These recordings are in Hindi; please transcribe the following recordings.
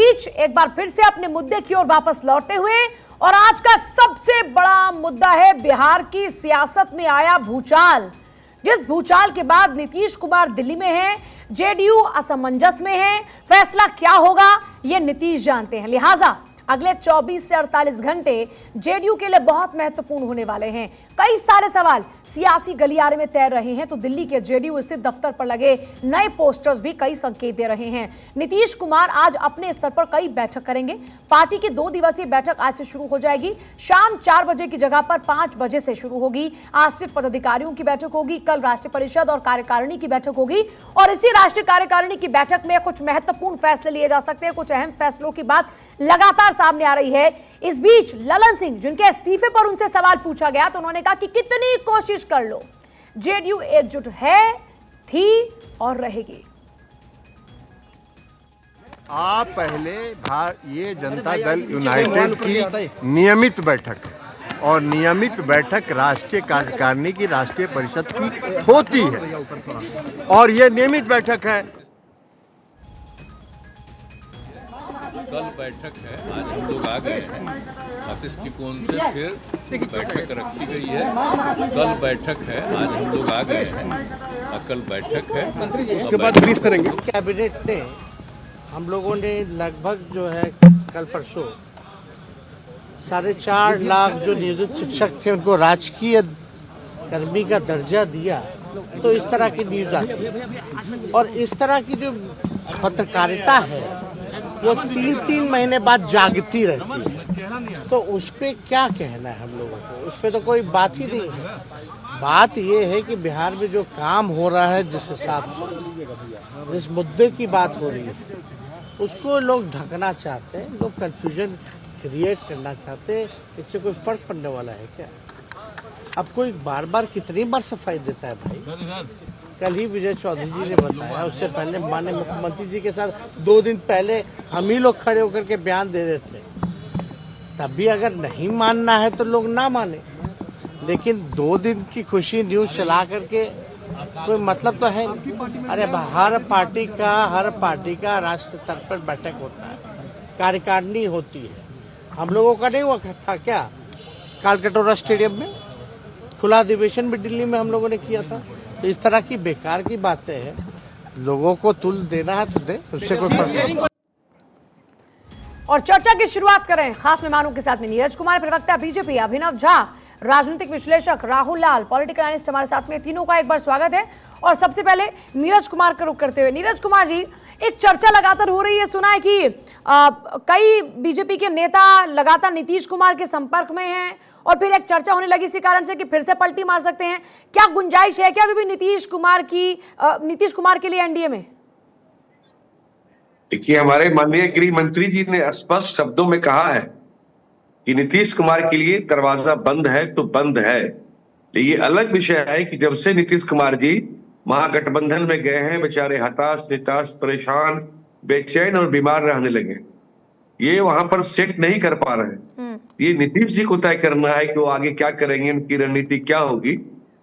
बीच एक बार फिर से अपने मुद्दे की ओर वापस लौटते हुए, और आज का सबसे बड़ा मुद्दा है बिहार की सियासत में आया भूचाल। जिस भूचाल के बाद नीतीश कुमार दिल्ली में हैं, जेडीयू असमंजस में है, फैसला क्या होगा ये नीतीश जानते हैं। लिहाजा अगले 24 से 48 घंटे जेडीयू के लिए बहुत महत्वपूर्ण होने वाले हैं। कई सारे सवाल सियासी गलियारे में तैर रहे हैं, तो दिल्ली के जेडीयू स्थित दफ्तर पर लगे नए पोस्टर्स भी कई संकेत दे रहे हैं। नीतीश कुमार आज अपने स्तर पर कई बैठक करेंगे। पार्टी की 2 दिवसीय बैठक आज से शुरू हो जाएगी। शाम 4 बजे की जगह पर 5 बजे से शुरू होगी। आज सिर्फ पदाधिकारियों की बैठक होगी, कल राष्ट्रीय परिषद और कार्यकारिणी की बैठक होगी, और इसी राष्ट्रीय कार्यकारिणी की बैठक में कुछ महत्वपूर्ण फैसले लिए जा सकते हैं। कुछ अहम फैसलों की बात लगातार सामने आ रही है। इस बीच ललन सिंह, जिनके इस्तीफे पर उनसे सवाल पूछा गया, तो उन्होंने कहा कि कितनी कोशिश कर लो, जेडीयू एकजुट है, थी और रहेगी। आप पहले ये जनता दल यूनाइटेड की नियमित बैठक है, और नियमित बैठक राष्ट्रीय कार्यकारिणी की, राष्ट्रीय परिषद की होती है, और ये नियमित बैठक है। कल बैठक है, आज हम लोग आ गए हैं। ऑफिस की कोण से फिर बैठक रखी गई है। कल बैठक है, आज हम लोग आ गए हैं, और कल बैठक है, उसके बाद ब्रीफ करेंगे। कैबिनेट ने हम लोगों ने लगभग जो है कल परसों 4.5 लाख जो नियोजित शिक्षक थे उनको राजकीय कर्मी का दर्जा दिया। तो इस तरह की न्यूज आती है, और इस तरह की जो पत्रकारिता है वो 3-3 महीने बाद जागती रहती है। तो उस पर क्या कहना है हम लोगों को? उस पर तो कोई बात ही नहीं है। बात ये है कि बिहार में जो काम हो रहा है, जिस हिसाब से जिस मुद्दे की बात हो रही है, उसको लोग ढकना चाहते हैं, लोग कंफ्यूजन क्रिएट करना चाहते हैं। इससे कोई फर्क पड़ने वाला है क्या? अब कोई बार बार कितनी बार सफाई देता है भाई? कल ही विजय चौधरी जी ने बताया, उससे पहले माननीय मुख्यमंत्री जी के साथ 2 दिन पहले हम ही लोग खड़े होकर के बयान दे रहे थे। तब भी अगर नहीं मानना है तो लोग ना माने, लेकिन 2 दिन की खुशी न्यूज चला करके कोई मतलब तो है नहीं। अरे हर पार्टी का राष्ट्रीय स्तर पर बैठक होता है, कार्यकारिणी होती है। हम लोगों का नहीं हुआ था क्या? कालकटोरा स्टेडियम में खुला अधिवेशन भी दिल्ली में हम लोगों ने किया था। तो इस तरह की बेकार की बातें हैं, लोगों को तुल देना है तो दे, उससे कोई फर्क नहीं। और चर्चा की शुरुआत करें खास मेहमानों के साथ में। नीरज कुमार, प्रवक्ता बीजेपी, अभिनव झा, राजनीतिक विश्लेषक, राहुल लाल, पॉलिटिकल एनालिस्ट हमारे साथ में। तीनों का एक बार स्वागत है। और सबसे पहले नीरज कुमार का रुख करते हुए, नीरज कुमार जी, एक चर्चा लगातार हो रही है, सुना है कि कई बीजेपी के नेता लगातार नीतीश कुमार के संपर्क में हैं, और फिर एक चर्चा होने लगी इसी कारण से कि फिर से पलटी मार सकते हैं। क्या गुंजाइश है क्या अभी भी नीतीश कुमार के लिए एनडीए में? देखिए, हमारे माननीय गृह मंत्री जी ने स्पष्ट शब्दों में कहा है कि नीतीश कुमार के लिए दरवाजा बंद है तो बंद है। ये अलग विषय है कि जब से नीतीश कुमार जी महागठबंधन में गए हैं, बेचारे हताश, निराश, परेशान, बेचैन और बीमार रहने लगे। ये वहां पर सेट नहीं कर पा रहे हैं। ये नीतीश जी को तय करना है कि वो आगे क्या करेंगे, उनकी रणनीति क्या होगी।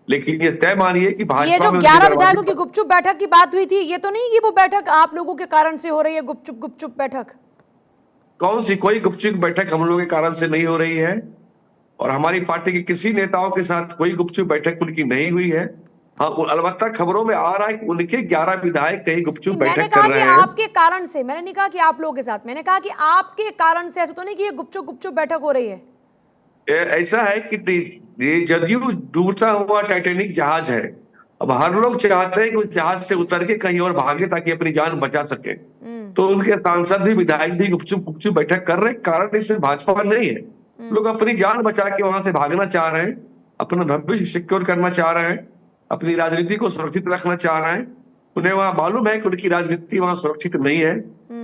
लेकिन ये तय मानिए कि भाजपा ये जो 11 विधायकों की गुपचुप बैठक की बात हुई थी, ये तो नहीं कि वो बैठक आप लोगों के कारण से हो रही है? गुपचुप बैठक कौन सी? कोई गुपचुप बैठक हम लोगों के कारण से नहीं हो रही है, और हमारी पार्टी के किसी नेताओं के साथ कोई गुपचुप बैठक उनकी नहीं हुई है। हाँ, अलबत्ता खबरों में आ रहा है कि उनके 11 विधायक कहीं गुपचुप बैठक कर रहे हैं। आपके कारण से, मैंने नहीं कहा कि आप लोगों के साथ, मैंने कहा कि आपके कारण से। ऐसा तो नहीं कि ये गुपचुप बैठक हो रही है? ऐसा है कि ये जदयू डूबता हुआ टाइटैनिक जहाज है। अब हर लोग चाहते हैं कि उस जहाज से उतर के कहीं और भागे ताकि अपनी जान बचा सके। तो उनके सांसद भी, विधायक भी गुपचुप बैठक कर रहे हैं। कारण इसमें भाजपा नहीं है। लोग अपनी जान बचा के वहां से भागना चाह रहे हैं, अपना भविष्य सिक्योर करना चाह रहे हैं, अपनी राजनीति को सुरक्षित रखना चाह रहे हैं। उन्हें वहां मालूम है कि उनकी राजनीति वहां सुरक्षित नहीं है,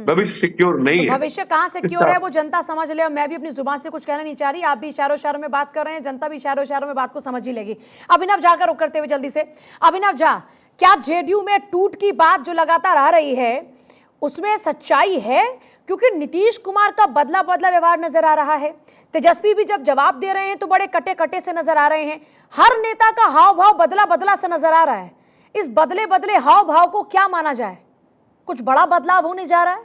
भविष्य सिक्योर नहीं है। भविष्य कहाँ सिक्योर है वो जनता समझ ले। और मैं भी अपनी जुबान से कुछ कहना नहीं चाह रही, आप भी इशारों में बात कर रहे हैं, जनता भी इशारों में बात को समझ ही लेगी। अभिनव झा का रुख करते हुए जल्दी से, अभिनव झा, क्या जेडीयू में टूट की बात जो लगातार आ रही है उसमें सच्चाई है? क्योंकि नीतीश कुमार का बदला व्यवहार नजर आ रहा है। तेजस्वी भी जब जवाब दे रहे हैं तो बड़े कटे से नजर आ रहे हैं। हर नेता का हाव भाव बदला से नजर आ रहा है। इस बदले हाव भाव को क्या माना जाए? कुछ बड़ा बदलाव होने जा रहा है?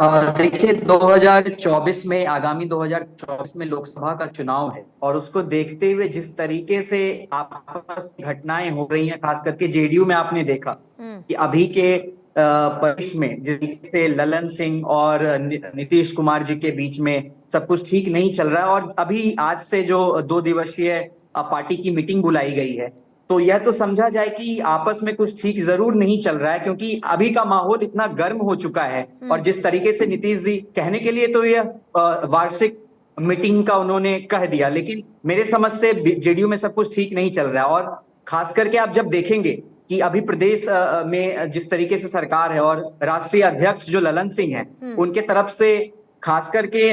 देखिए 2024 में, आगामी 2024 में लोकसभा का चुनाव है और उसको देखते हुए जिस तरीके से आपस में घटनाएं हो रही हैं, खास करके जेडीयू में आपने देखा कि अभी के परिवेश में जिस तरीके से ललन सिंह और नीतीश कुमार जी के बीच में सब कुछ ठीक नहीं चल रहा है। और अभी आज से जो 2 दिवसीय पार्टी की मीटिंग बुलाई गई है, तो यह तो समझा जाए कि आपस में कुछ ठीक जरूर नहीं चल रहा है, क्योंकि अभी का माहौल इतना गर्म हो चुका है। और जिस तरीके से नीतीश जी कहने के लिए तो यह वार्षिक मीटिंग का उन्होंने कह दिया, लेकिन मेरे समझ से जेडीयू में सब कुछ ठीक नहीं चल रहा है। और खास करके आप जब देखेंगे कि अभी प्रदेश में जिस तरीके से सरकार है और राष्ट्रीय अध्यक्ष जो ललन सिंह है, उनके तरफ से खास करके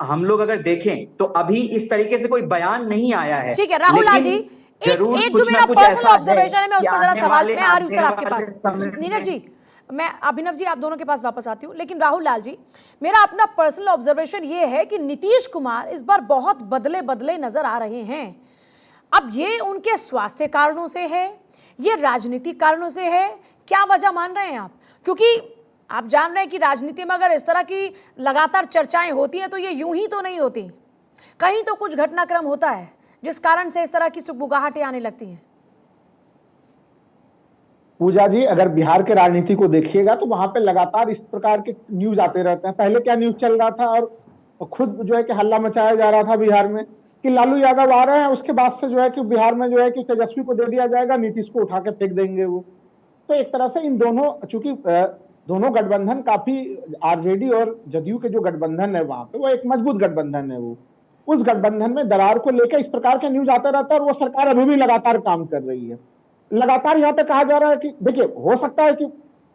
हम लोग अगर देखें तो अभी इस तरीके से कोई बयान नहीं आया है। ठीक है राहुल जी, जरूर एक कुछ जो ना मेरा कुछ पर्सनल ऐसा ऑब्जर्वेशन है, मैं उस पर जरा सवाल, मैं आ रही हूँ सर आपके पास। नीरज जी, मैं अभिनव जी आप दोनों के पास वापस आती हूँ, लेकिन राहुल लाल जी, मेरा अपना पर्सनल ऑब्जर्वेशन ये है कि नीतीश कुमार इस बार बहुत बदले बदले नजर आ रहे हैं। अब ये उनके स्वास्थ्य कारणों से है, ये राजनीतिक कारणों से है, क्या वजह मान रहे हैं आप? क्योंकि आप जान रहे हैं कि राजनीति में अगर इस तरह की लगातार चर्चाएं होती हैं तो ये यूं ही तो नहीं होती, कहीं तो कुछ घटनाक्रम होता है जिस कारण से इस तरह की सुगबुगाहटें आने लगती हैं। पूजा जी, अगर बिहार के राजनीति को देखिएगा तो वहां पे लगातार इस प्रकार के न्यूज आते रहते हैं। पहले क्या न्यूज चल रहा था और खुद जो है कि हल्ला मचाया जा रहा था बिहार में कि लालू यादव आ रहे हैं, उसके बाद से जो है कि बिहार में जो है कि तेजस्वी को दे दिया जाएगा, नीतीश को उठा के फेंक देंगे वो। तो एक तरह से इन दोनों, चूंकि दोनों गठबंधन काफी, आरजेडी और जदयू के जो गठबंधन है वहां पे वो एक मजबूत गठबंधन है, वो उस गठबंधन में दरार को लेकर इस प्रकार के न्यूज आते रहता है। और वो सरकार अभी भी लगातार काम कर रही है। लगातार यहाँ पे कहा जा रहा है कि देखिए, हो सकता है कि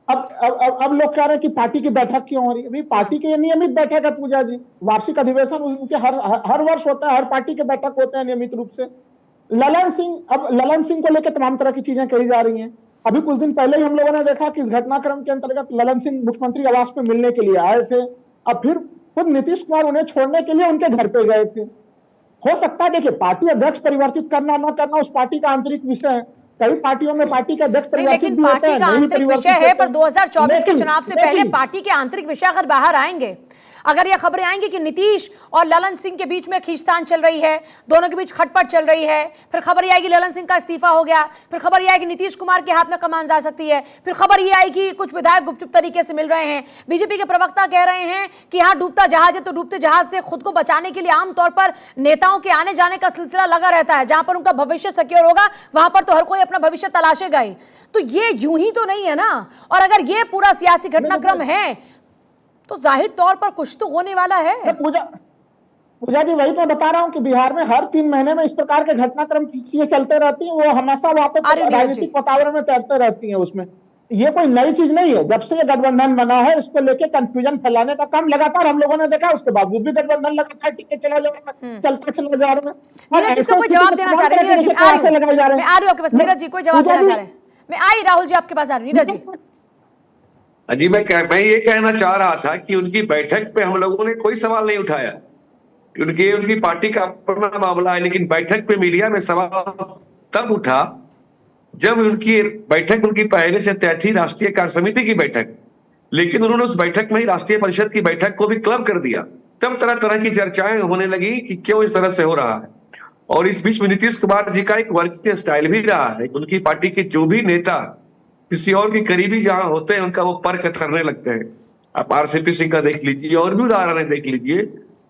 अब लोग कह रहे हैं कि पार्टी की बैठक क्यों हो रही है। भाई पार्टी की नियमित बैठक है पूजा जी, वार्षिक अधिवेशन उनके हर वर्ष होता है, हर पार्टी के बैठक होते हैं नियमित रूप से। ललन सिंह को लेकर तमाम तरह की चीजें कही जा रही हैं। अभी कुछ दिन पहले ही हम लोगों ने देखा कि इस घटनाक्रम के अंतर्गत ललन सिंह मुख्यमंत्री आवास पे मिलने के लिए आए थे, अब फिर खुद नीतीश कुमार उन्हें छोड़ने के लिए उनके घर पे गए थे। हो सकता है, देखिए पार्टी अध्यक्ष परिवर्तित करना ना करना उस पार्टी का आंतरिक विषय है। कई पार्टियों में पार्टी के अध्यक्ष परिवर्तित भी होते हैं, लेकिन पार्टी का आंतरिक विषय है, पर 2024 के चुनाव से पहले पार्टी के आंतरिक विषय अगर बाहर आएंगे, अगर यह खबरें आएंगी कि नीतीश और ललन सिंह के बीच में खींचतान चल रही है, दोनों के बीच खटपट चल रही है, फिर खबर ये आएगी ललन सिंह का इस्तीफा हो गया, फिर खबर ये आएगी नीतीश कुमार के हाथ में कमान जा सकती है, फिर खबर ये आई कि कुछ विधायक गुपचुप तरीके से मिल रहे हैं। बीजेपी के प्रवक्ता कह रहे हैं कि यहाँ डूबता जहाज है, तो डूबते जहाज से खुद को बचाने के लिए आमतौर पर नेताओं के आने जाने का सिलसिला लगा रहता है। जहां पर उनका भविष्य सिक्योर होगा वहां पर तो हर कोई अपना भविष्य तलाशेगा ही। तो ये यूं ही तो नहीं है ना। और अगर ये पूरा सियासी घटनाक्रम है तो जाहिर तौर पर कुछ तो होने वाला है। पूजा जी, वही तो बता रहा हूँ कि बिहार में हर 3 महीने में इस प्रकार के घटनाक्रम चीजें चलते रहती हैं, वो हमेशा वापस राजनीतिक वातावरण में तैरते रहती हैं। उसमें ये कोई नई चीज नहीं है। जब से ये गठबंधन बना है, इसको लेके कंफ्यूजन फैलाने का काम लगातार हम लोगों ने देखा। उसके बावजूद भी गठबंधन लगातार टिके चला जा रहा है, चलता चला जा रहा है। इसको कोई जवाब देना चाह रहे हैं? नीरज जी, मैं आ रही हूँ आपके पास। नीरज जी, कोई जवाब देना चाह रहे हैं? मैं आई, राहुल जी आपके पास आ रही। नीरज जी जी, मैं ये कहना चाह रहा था कि उनकी बैठक पे हम लोगों ने कोई सवाल नहीं उठाया, क्योंकि उनकी पार्टी का अपना मामला है। लेकिन बैठक पे मीडिया में सवाल तब उठा जब उनकी बैठक, उनकी पहले से तय थी राष्ट्रीय कार्य समिति की बैठक, लेकिन उन्होंने उस बैठक में ही राष्ट्रीय परिषद की बैठक को भी क्लब कर दिया। तब तरह तरह की चर्चाएं होने लगी कि क्यों इस तरह से हो रहा है। और इस बीच में नीतीश कुमार जी का एक वर्किंग स्टाइल भी रहा है, उनकी पार्टी के जो भी नेता किसी और के करीबी जहां होते हैं उनका वो परख करने लगते हैं। आप आरसीपी सिंह का देख लीजिए और भी उदाहरण देख लीजिए।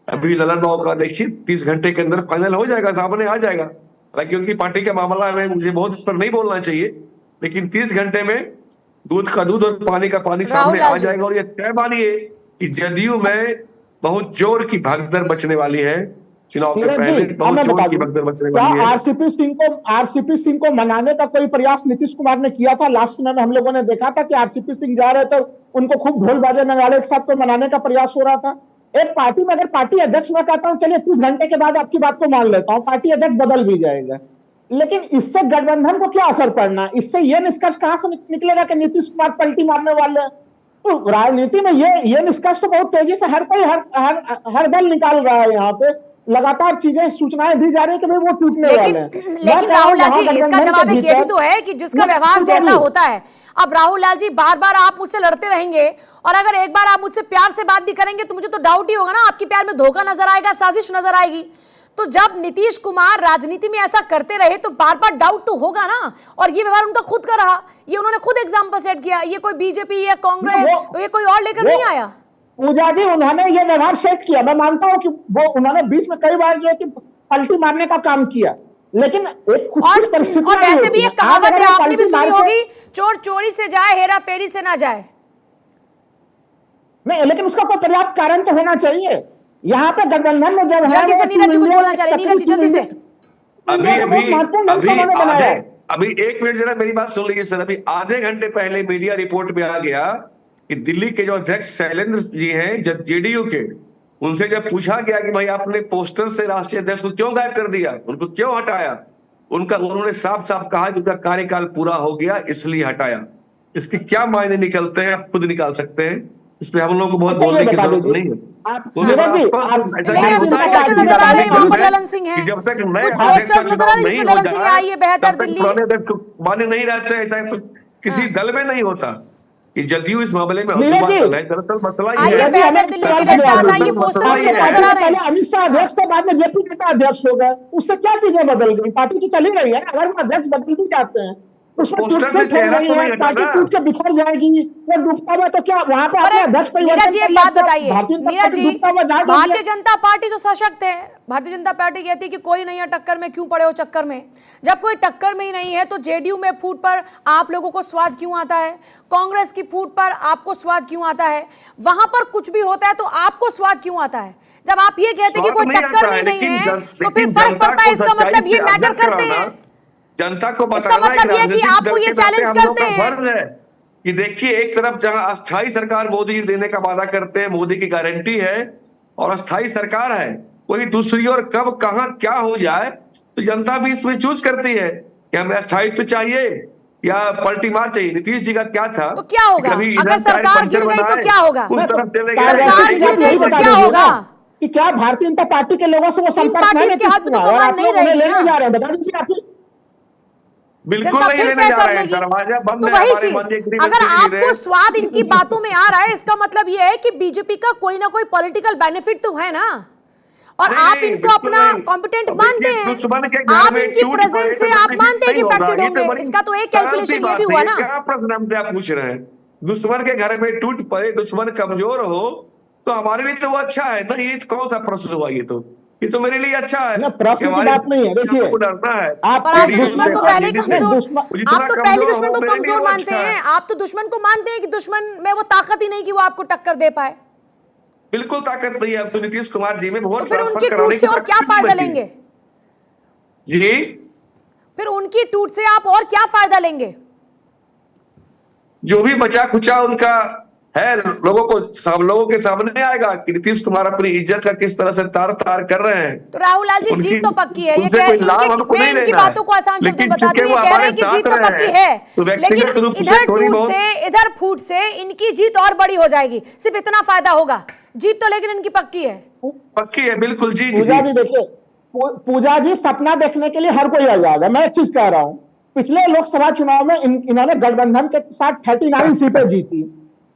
अभी ललन बाबू का देखिए, 30 घंटे के अंदर फाइनल हो जाएगा, सामने आ जाएगा। हालांकि उनकी पार्टी का मामला है, मुझे बहुत इस पर नहीं बोलना चाहिए, लेकिन 30 घंटे में दूध का दूध और पानी का पानी सामने आ जाएगा। और ये तय मानिए कि जदयू में बहुत जोर की भगदड़ मचने वाली है। चुनाव के पहले बहुत जोर की भगदड़ मचने वाली है। आरसीपी सिंह को मनाने का कोई प्रयास नीतीश कुमार ने किया था? लास्ट समय में हम लोगों ने देखा था कि आरसीपी सिंह जा रहे थे, उनको खूब ढोल बाजे नगाड़े के साथ कोई मनाने का प्रयास हो रहा था। एक पार्टी में अगर पार्टी अध्यक्ष मैं कहता हूँ चलिए 30 घंटे के बाद आपकी बात को मान लेता हूँ, पार्टी अध्यक्ष बदल भी जाएगा, लेकिन इससे गठबंधन को क्या असर पड़ना? इससे यह निष्कर्ष कहां से निकलेगा कि नीतीश कुमार पलटी मारने वाले हैं? तो राजनीति में ये निष्कर्ष तो बहुत तेजी से हर कोई हर दल निकाल रहा है यहाँ पे लगातार चीजें सूचनाएं दी जा रही है कि भाई वो टूटने वाले हैं। लेकिन राहुल लाल जी, इसका जवाब एक ये भी तो है कि जिसका व्यवहार जैसा होता है। अब राहुल लाल जी, बार बार आप मुझसे लड़ते रहेंगे और अगर एक बार आप मुझसे प्यार से बात भी करेंगे तो मुझे तो डाउट ही होगा ना, आपके प्यार में धोखा नजर आएगा, साजिश नजर आएगी। तो जब नीतीश कुमार राजनीति में ऐसा करते रहे तो बार बार डाउट तो होगा ना। और ये व्यवहार उनका खुद का रहा, ये उन्होंने खुद एग्जाम्पल सेट किया, ये कोई बीजेपी या कांग्रेस ये कोई और लेकर नहीं आया। पूजा जी, उन्होंने ये व्यवहार सेट किया, मैं मानता हूं कि वो उन्होंने बीच में कई बार जो है कि पलटी मारने का काम किया, लेकिन एक कुछ परिस्थिति और वैसे भी एक कहावत है, आपने भी सुनी होगी, चोर चोरी से जाए, हेरा फेरी से ना जाए। नहीं, लेकिन उसका कोई पर्याप्त कारण तो होना चाहिए। यहाँ पे गठबंधन में जब जल्दी से नीरज जी कुछ बोलना चाह रहे, नीरज जी जल्दी से। अभी एक मिनट जरा मेरी बात सुन लीजिए सर। अभी आधे घंटे पहले मीडिया रिपोर्ट में आ गया कि दिल्ली के जो अध्यक्ष शैलेंद्र जी हैं जेडीयू के, उनसे जब पूछा गया कि भाई आपने पोस्टर से राष्ट्रीय अध्यक्ष को क्यों गायब कर दिया, उनको क्यों हटाया, उन्होंने साफ साफ कहा कि उनका कार्यकाल पूरा हो गया इसलिए हटाया। इसके क्या मायने निकलते हैं आप खुद निकाल सकते हैं, इस पे हम लोग को बहुत बोलने की जरूरत नहीं है। जब तक नए अध्यक्ष का चुनाव नहीं हो जाए तब तक पुराने अध्यक्ष को माने नहीं रहते। ऐसा तो किसी दल में नहीं होता। ये जदयू इस मामले में दरअसल मसला ये है, पहले अमित शाह अध्यक्ष थे, बाद में जेपी नड्डा अध्यक्ष हो गए, उससे क्या चीजें बदल गई? पार्टी तो चली रही है, अगर वो अध्यक्ष बदल भी जाते हैं पोस्टर से चेहरा तो नहीं पार्टी टूट के बिखर जाएगी, वो डूबता हुआ तो क्या वहां पे अपने अध्यक्ष नीरज जी एक बात बताइए, नीरज जी भारतीय जनता पार्टी तो सशक्त है, भारतीय जनता पार्टी कहती है कि कोई नहीं है टक्कर में, क्यों पड़े हो चक्कर में। जब कोई टक्कर में ही नहीं है तो जेडीयू में फूट पर आप लोगों को स्वाद क्यों आता है, कांग्रेस की फूट पर आपको स्वाद क्यों आता है, वहां पर कुछ भी होता है तो आपको स्वाद क्यों आता है? जब आप ये कहते हैं कि कोई टक्कर में नहीं है तो फिर फर्क पड़ता है, इसका मतलब ये मैटर करते हैं। जनता को बताना कि आपको ये चैलेंज करते हैं फर्ज है कि देखिए, एक तरफ जहां अस्थाई सरकार मोदी देने का वादा करते हैं, मोदी की गारंटी है और अस्थाई सरकार है, वही दूसरी ओर कब कहां क्या हो जाए तो जनता भी इसमें चूज करती है कि हमें अस्थायित्व चाहिए या पलटी मार चाहिए। नीतीश जी का क्या था, तो क्या होगा अगर सरकार गिर गई तो क्या होगा, उस तरफ चले सरकार गिर गई तो क्या होगा? कि क्या भारतीय जनता पार्टी के लोगों से वो संपर्क नहीं जा रहे? बिल्कुल नहीं लेने जा रहे हैं, दरवाजा बंद है हमारे मंत्री। अगर आपको स्वाद इनकी बातों में आ रहा है, इसका मतलब ये है कि बीजेपी का कोई ना कोई पॉलिटिकल बेनिफिट तो है ना, और आप इनको अपना कॉम्पिटेंट मानते हैं, आप इनकी प्रेजेंस से आप मानते हैं कि इफेक्टेड होंगे। इसका तो एक कैलकुलेशन ये भी हुआ ना। क्या प्रश्न हमसे आप पूछ रहे हैं? दुश्मन के घर में टूट पड़े, दुश्मन कमजोर हो तो हमारे लिए तो वो अच्छा है ना। ये कौन सा प्रश्न हुआ? ये तो मेरे लिए अच्छा है। प्रश्न की बात नहीं है, देखिए आप दुश्मन को पहले कमजोर, आप तो पहले दुश्मन को कमजोर मानते हैं, आप तो दुश्मन को मानते हैं कि दुश्मन में वो ताकत ही नहीं कि वो आपको टक्कर दे पाए। बिल्कुल ताकत नहीं है। अब तो नीतीश कुमार जी में बहुत, तो फिर उनकी टूट से और क्या फायदा लेंगे जी? फिर उनकी टूट से आप और क्या फायदा लेंगे? जो भी बचा खुचा उनका है, लोगों को सब लोगों के सामने आएगा कि नीतीश कुमार अपनी इज्जत का किस तरह से तार तार कर रहे हैं। तो राहुल लाल जी जीत तो पक्की है, ये कह रहे हैं, मैं इनकी बातों को आसान शब्दों में बता दूं, ये कह रहे हैं कि जीत तो पक्की है, लेकिन इधर टूट से इधर फूट से इनकी जीत और बड़ी हो जाएगी, सिर्फ इतना फायदा होगा। जीत तो लेकिन इनकी पक्की है, पक्की है बिल्कुल। जी पूजा जी देखिए, पूजा जी सपना देखने के लिए हर कोई आजाद है। मैं एक चीज कह रहा हूँ, पिछले लोकसभा चुनाव में इन्होंने गठबंधन के साथ 39 सीटें जीती।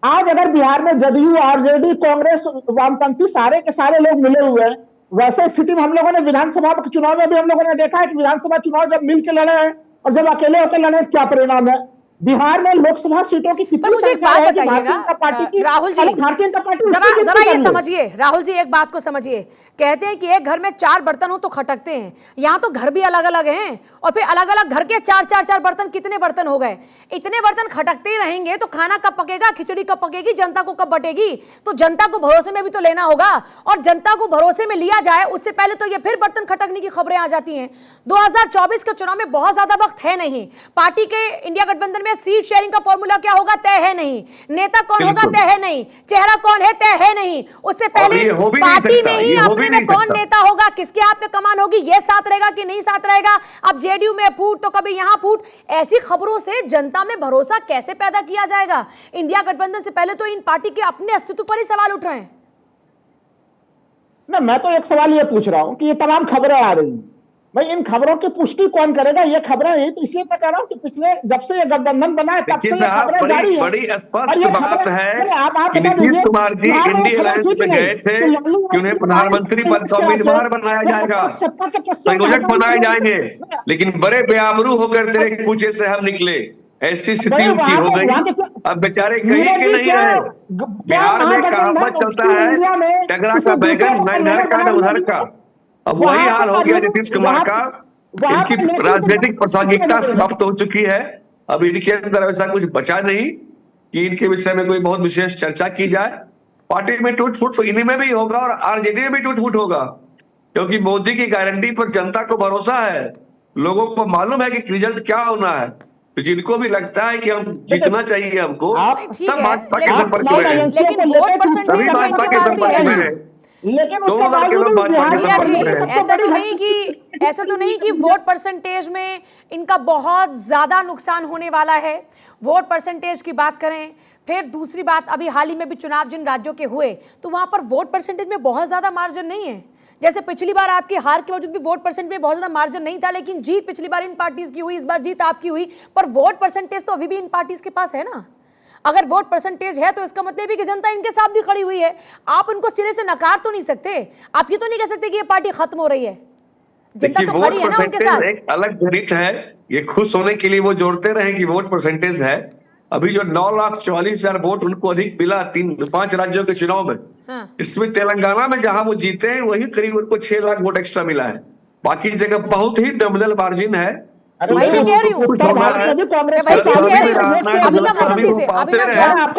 आज अगर बिहार में जदयू, आरजेडी, कांग्रेस, वामपंथी सारे के सारे लोग मिले हुए हैं, वैसे स्थिति में हम लोगों ने विधानसभा के चुनाव में भी हम लोगों ने देखा है कि विधानसभा चुनाव जब मिलकर लड़े हैं और जब अकेले होकर लड़े क्या परिणाम है। बिहार में लोकसभा सीटों की कितनी संख्या है कि भारतीय जनता पार्टी की, राहुल जी भारतीय जनता पार्टी जरा ये समझिए, राहुल जी एक बात को समझिए, कहते हैं कि एक घर में 4 बर्तन हो तो खटकते हैं, यहाँ तो घर भी अलग अलग हैं और फिर अलग अलग घर के 4 बर्तन, कितने बर्तन हो गए? इतने बर्तन खटकते ही रहेंगे तो खाना कब पकेगा, खिचड़ी कब पकेगी, जनता को कब बटेगी? तो जनता को भरोसे में भी तो लेना होगा, और जनता को भरोसे में लिया जाए उससे पहले तो ये फिर बर्तन खटकने की खबरें आ जाती हैं। 2024 के चुनाव में बहुत ज्यादा वक्त है नहीं, पार्टी के इंडिया गठबंधन में सीट शेयरिंग का फॉर्मूला क्या होगा तय है नहीं, नेता कौन होगा तय है नहीं, चेहरा कौन है तय है नहीं, उससे पहले पार्टी में ही अपने में कौन नेता होगा, किसके हाथ में कमान होगी, ये साथ रहेगा कि नहीं साथ रहेगा। अब जेडीयू में फूट तो कभी यहां फूट, ऐसी खबरों से जनता में भरोसा कैसे पैदा किया जाएगा? इंडिया गठबंधन से पहले तो इन पार्टी के अपने अस्तित्व पर ही सवाल उठ रहे हैं। ना, मैं तो एक सवाल ये पूछ रहा हूं कि ये तमाम खबरें आ रही हैं, भाई इन खबरों की पुष्टि कौन करेगा? ये खबरें यही तो इसलिए तो कह रहा हूं कि पिछले जब से ये गठबंधन बना है तब देखिए से ये साहब, खबरें जारी हैं। बड़ी और स्पष्ट ये बात खबरें, है आप कि बता नीतीश दीजिए, कुमार जी बिहार में इंडिया खबर अलायंस थी कि में नहीं गए थे कि लालू कि उन्हें यादव प्रधानमंत्री पद का उम्मीदवार बनाया जाएगा, सत्ता के पश्चात संयोजक बनाए हटाई जाएंगे, लेकिन बड़े बेआबरू होकर तेरे कूचे से हम निकले, ऐसी स्थिति गए उनकी वहां हो पे, गई। वहां के अब बेचारे कहीं नीरज के जी, नहीं क्या रहे। क्या बिहार में महागठबंधन कहावत चलता पूरी है, इंडिया में टकरा किसी का दूसरे बैगन का न इधर मेयर का न बना उधर लिया? का। अब वही वहां हाल पर हो गया अभी नीतीश कुमार का। वहां इनकी पर नीतीश राजनीतिक कुमार प्रासंगिकता नहीं है। समाप्त हो चुकी है। अब इनके अंदर ऐसा कुछ बचा नहीं कि इनके विषय में कोई बहुत विशेष चर्चा की जाए। पार्टी में टूट फूट इन्हीं में भी होगा और आरजेडी में भी टूट फूट होगा, क्योंकि मोदी की गारंटी पर जनता को भरोसा है, लोगों को मालूम है कि रिजल्ट क्या होना है। तो जिनको भी लगता है कि हम जीतना चाहिए हमको, आप ठीक सब है, भाजपा के लेकिन संपर्क में है, लेकिन को वोट लेकर परसेंटेज सभी तो भाजपा इनके के पास भी संपर्क है में ना। है, लेकिन उसके दोनों दल के बावजूद लोग भाजपा के मीरा जी, संपर्क में है। ऐसा तो नहीं कि वोट परसेंटेज में इनका बहुत ज्यादा नुकसान होने वाला है। वोट परसेंटेज की बात करें, फिर दूसरी बात, अभी हाल ही में भी चुनाव जिन राज्यों के हुए तो वहां पर वोट परसेंटेज में बहुत ज्यादा मार्जिन नहीं है। जैसे पिछली बार आपकी हार के बावजूद भी वोट परसेंट में बहुत ज्यादा मार्जिन नहीं था, लेकिन जीत पिछली बार इन पार्टीज की हुई, इस बार जीत आपकी हुई, पर वोट परसेंटेज तो अभी भी इन पार्टीज के पास है ना। अगर वोट परसेंटेज है तो इसका मतलब है कि जनता इनके साथ भी खड़ी हुई है। आप उनको सिरे से नकार तो नहीं सकते, आप ये तो नहीं कह सकते कि ये पार्टी खत्म हो रही है। जनता देखिए, तो वोट खड़ी है ना उनके परसेंटेज साथ। एक अलग गणित है, ये खुश होने के लिए वो जोड़ते रहे कि वोट परसेंटेज है। अभी जो 9,44,000 वोट उनको अधिक मिला 5 राज्यों के चुनाव में, हाँ। इसमें तेलंगाना में जहां वो जीते हैं वही करीब उनको 6 लाख वोट एक्स्ट्रा मिला है। बाकी जगह बहुत ही नॉमिनल मार्जिन है। अरे वही मैं कह रही हूँ, उत्तर भारत में भी कांग्रेस मैं वही चीज कह रही हूँ। अभिनव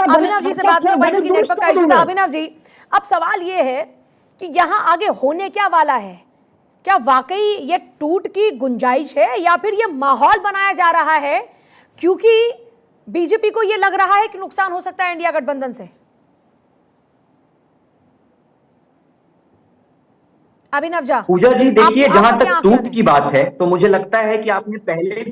अभिनव जी से बात नहीं, क्योंकि नेटवर्क का इशू था। अभिनव जी, अब सवाल ये है कि यहाँ आगे होने क्या वाला है? क्या वाकई ये टूट की गुंजाइश है या फिर ये माहौल बनाया जा रहा है क्योंकि बीजेपी को ये लग रहा है कि नुकसान हो सकता है इंडिया गठबंधन से? अभिनव झा, पूजा जी देखिए, आप जहां अपने तक आंकलन टूट है। की बात है तो मुझे लगता है कि आपने पहले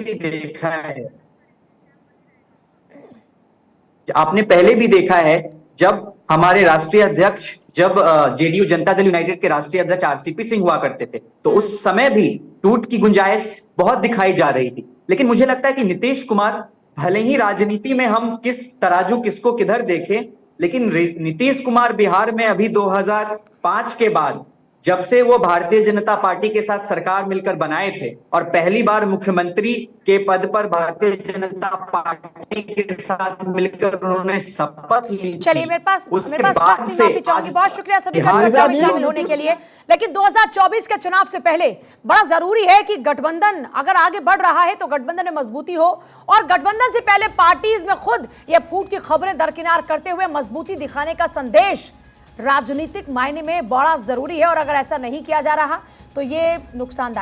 भी देखा है जब हमारे राष्ट्रीय अध्यक्ष, जब जेडीयू जनता दल यूनाइटेड के राष्ट्रीय अध्यक्ष आरसीपी सिंह हुआ करते थे तो उस समय भी टूट की गुंजाइश बहुत दिखाई जा रही थी। लेकिन मुझे लगता है कि नीतीश कुमार, भले ही राजनीति में हम किस तराजू किसको किधर देखें, लेकिन नीतीश कुमार बिहार में अभी 2005 के बाद, जब से वो भारतीय जनता पार्टी के साथ सरकार मिलकर बनाए थे और पहली बार मुख्यमंत्री के पद पर भारतीय जनता पार्टी के साथ मिलकर उन्होंने शपथ ली। चलिए, मेरे पास उसके वक्त बाद नहीं, से माफी चाहूंगी। बहुत शुक्रिया सभी का बिहार चर्चा में का शामिल होने के लिए। लेकिन 2024 के चुनाव से पहले बड़ा जरूरी है कि गठबंधन अगर आगे बढ़ रहा है तो गठबंधन में मजबूती हो, और गठबंधन से पहले पार्टीज में खुद ये फूट की खबरें दरकिनार करते हुए मजबूती दिखाने का संदेश राजनीतिक मायने में बड़ा जरूरी है। और अगर ऐसा नहीं किया जा रहा तो ये नुकसानदायक